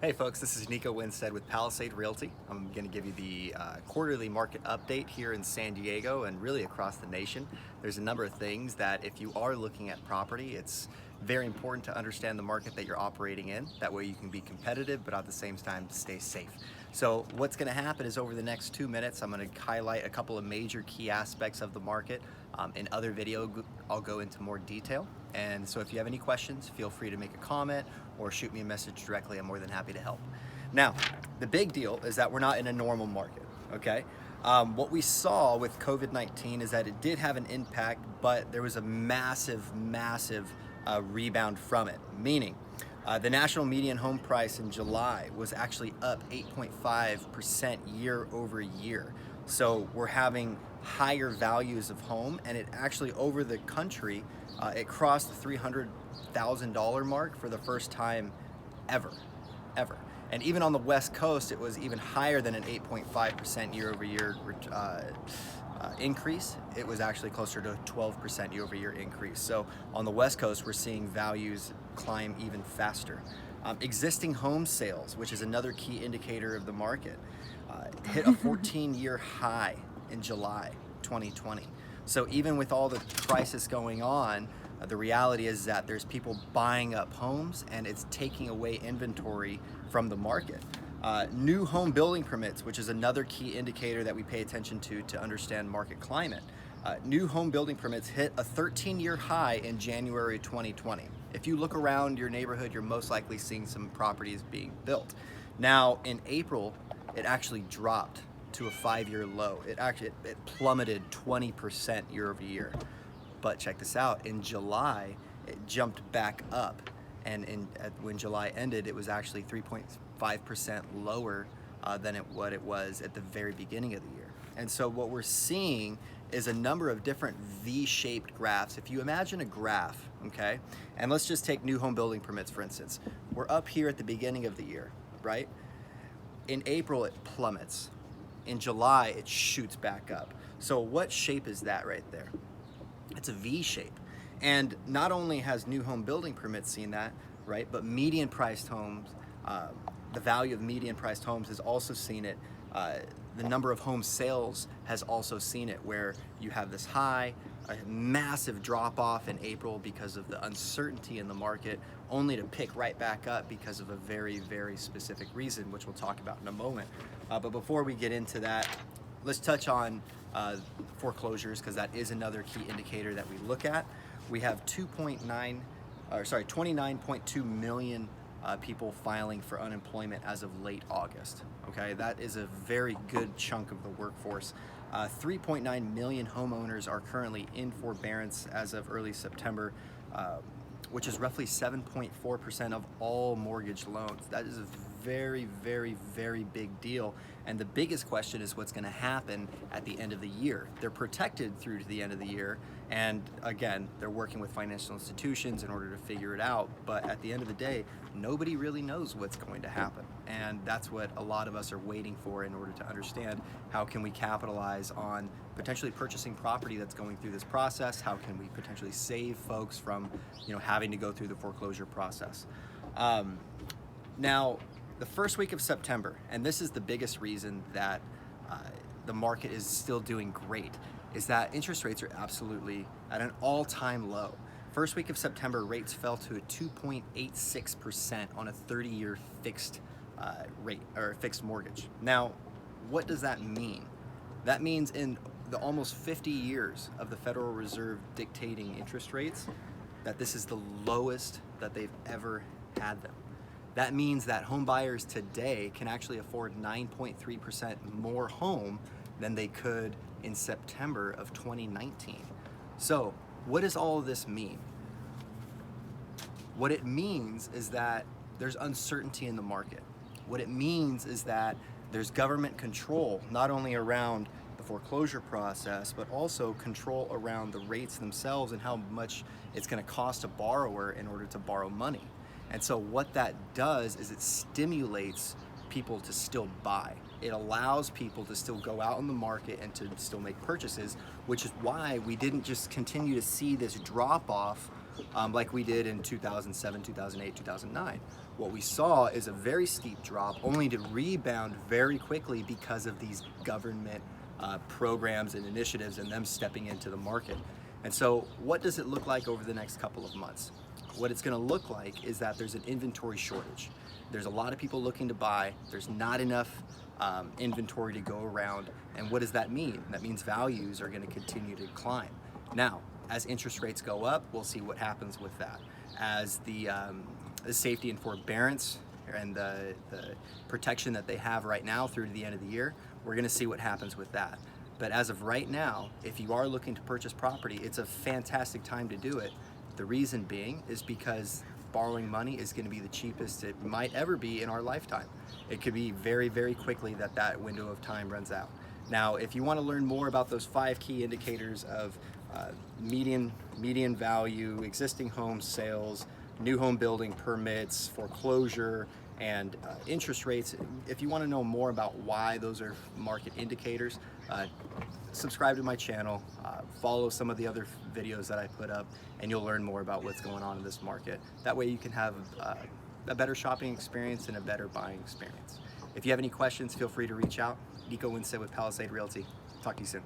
Hey folks, this is Nico Winstead with Palisade Realty. I'm going to give you the quarterly market update here in San Diego and really across the nation. There's a number of things that if you are looking at property, it's very important to understand the market that you're operating in. That way you can be competitive, but at the same time stay safe. So what's going to happen is over the next 2 minutes, I'm going to highlight a couple of major key aspects of the market. In other video, I'll go into more detail. And so if you have any questions, feel free to make a comment or shoot me a message directly. I'm more than happy to help. Now, the big deal is that we're not in a normal market, okay? What we saw with COVID-19 is that it did have an impact, but there was a massive rebound from it, meaning the national median home price in July was actually up 8.5% year over year. So we're having higher values of home, and it actually over the country, it crossed the $300,000 mark for the first time ever. And even on the West Coast, it was even higher than an 8.5% year over year increase. It was actually closer to a 12% year over year increase. So on the West Coast, we're seeing values climb even faster. Existing home sales, which is another key indicator of the market, hit a 14-year high in July 2020. So even with all the crisis going on, the reality is that there's people buying up homes and it's taking away inventory from the market. New home building permits, which is another key indicator that we pay attention to understand market climate. New home building permits hit a 13-year high in January 2020. If you look around your neighborhood, you're most likely seeing some properties being built. Now in April, it actually dropped to a 5-year low. It plummeted 20% year over year. But check this out, in July, it jumped back up. And when July ended, it was actually 3.5% lower than what it was at the very beginning of the year. And so what we're seeing is a number of different V-shaped graphs. If you imagine a graph, okay, and let's just take new home building permits, for instance. We're up here at the beginning of the year, right? In April, it plummets. In July, it shoots back up. So what shape is that right there? It's a V shape. And not only has new home building permits seen that, right, but median priced homes, the value of median priced homes has also seen it. The number of home sales has also seen it, where you have this high, a massive drop off in April because of the uncertainty in the market, only to pick right back up because of a very specific reason, which we'll talk about in a moment. But before we get into that, let's touch on foreclosures, because that is another key indicator that we look at. We have 29.2 million people filing for unemployment as of late August. Okay, that is a very good chunk of the workforce. 3.9 million homeowners are currently in forbearance as of early September, which is roughly 7.4% of all mortgage loans. That is a very big deal. And the biggest question is what's going to happen at the end of the year. They're protected through to the end of the year, and again, they're working with financial institutions in order to figure it out. But at the end of the day, nobody really knows what's going to happen, and that's what a lot of us are waiting for in order to understand how can we capitalize on potentially purchasing property that's going through this process. How can we potentially save folks from, having to go through the foreclosure process. Now, the first week of September, and this is the biggest reason that the market is still doing great, is that interest rates are absolutely at an all-time low. First week of September, rates fell to a 2.86% on a 30-year fixed rate or fixed mortgage. Now, what does that mean? That means in the almost 50 years of the Federal Reserve dictating interest rates, that this is the lowest that they've ever had them. That means that home buyers today can actually afford 9.3% more home than they could in September of 2019. So what does all of this mean? What it means is that there's uncertainty in the market. What it means is that there's government control, not only around the foreclosure process, but also control around the rates themselves and how much it's going to cost a borrower in order to borrow money. And so what that does is it stimulates people to still buy. It allows people to still go out on the market and to still make purchases, which is why we didn't just continue to see this drop off like we did in 2007, 2008, 2009. What we saw is a very steep drop, only to rebound very quickly because of these government programs and initiatives and them stepping into the market. And so what does it look like over the next couple of months? What it's going to look like is that there's an inventory shortage. There's a lot of people looking to buy. There's not enough inventory to go around. And what does that mean? That means values are going to continue to climb. Now, as interest rates go up, we'll see what happens with that. As the safety and forbearance and the protection that they have right now through to the end of the year, we're going to see what happens with that. But as of right now, if you are looking to purchase property, it's a fantastic time to do it. The reason being is because borrowing money is going to be the cheapest it might ever be in our lifetime. It could be very, very quickly that window of time runs out. Now, if you want to learn more about those 5 key indicators of median value, existing home sales, new home building permits, foreclosure, and interest rates, if you want to know more about why those are market indicators, subscribe to my channel, follow some of the other videos that I put up, and you'll learn more about what's going on in this market. That way you can have a better shopping experience and a better buying experience. If you have any questions, feel free to reach out. Nico Winsett with Palisade Realty. Talk to you soon.